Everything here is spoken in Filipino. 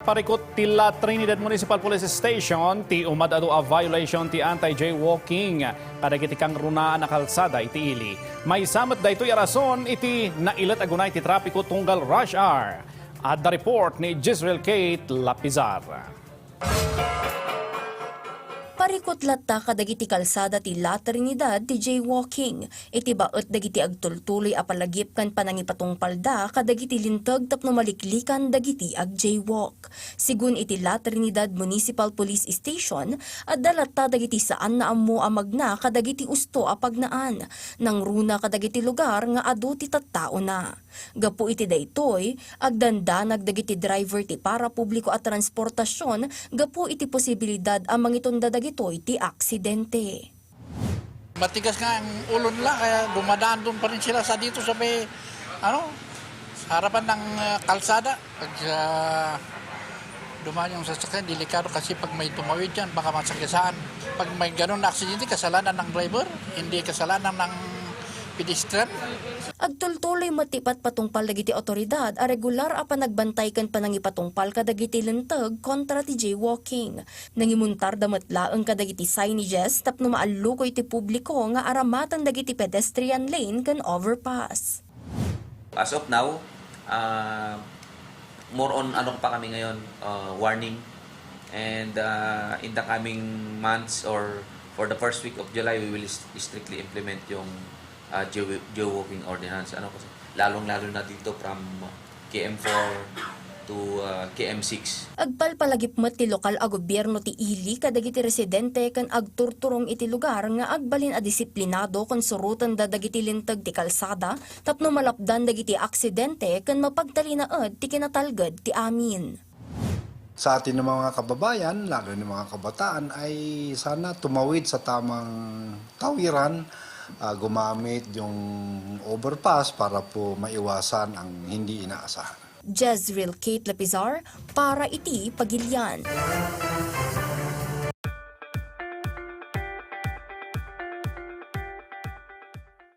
parikot tila Trinidad Municipal Police Station ti umadado a violation ti anti-jaywalking kadagiti kang runaan na kalsada iti ili. May samat daytoy a rason iti nailat agunay ti trapiko tunggal rush hour. At the report ni Jezreel Kate Lapizar. Parikot latta kadagiti kalsada ti La Trinidad ti jaywalking. Iti baet dagiti agtultuloy a palagip kan panangipatong palda kadagiti lintag tapno maliklikan dagiti ag jaywalk. Sigun iti La Trinidad Municipal Police Station, adda latta dagiti saan na ammo amagna kadagiti usto a pagnaan. Nang runa kadagiti lugar nga adu ti tattao na. Gapu iti daytoy, agdandanag dagiti driver ti para publiko at transportasyon, gapu iti posibilidad a mangitunda dagitoy ti aksidente. Matigas nga ang ulo nila, kaya dumadaan doon pa rin sila sa dito sa may, sa harapan ng kalsada. Pag dumaan yung sasakyan, delikado kasi pag may tumawid dyan, baka masakisaan. Pag may ganun na aksidente, kasalanan ng driver, hindi kasalanan ng pedestrian. Agtultuloy matipat patungpal dagiti otoridad a regular a panagbantay ken panangipatungpal kadagiti lenteg kontra ti jaywalking. Nangimuntar damatlaeng kadagiti signages tapno maallukoy ti publiko nga aramatan dagiti pedestrian lane ken overpass. As of now, more on pa kami ngayon, warning. And in the coming months or for the first week of July, we will strictly implement yung jaywalking ordinance. Kasi lalong-lalo na dito from KM4 to KM6. Agpalpalagip met ti lokal a gobyerno ti ili kadagiti residente ken agturturong iti lugar nga agbalin a disiplinado kon surutan da dagiti linteg ti kalsada tapno malapdan dagiti aksidente ken mapagtalinaed ti kinatalged ti amin. Sa atin ng mga kababayan, lalo ng mga kabataan, ay sana tumawid sa tamang tawiran, gumamit yung overpass para po maiwasan ang hindi inaasahan. Jezreel Kate Lapizar para iti Pagilian.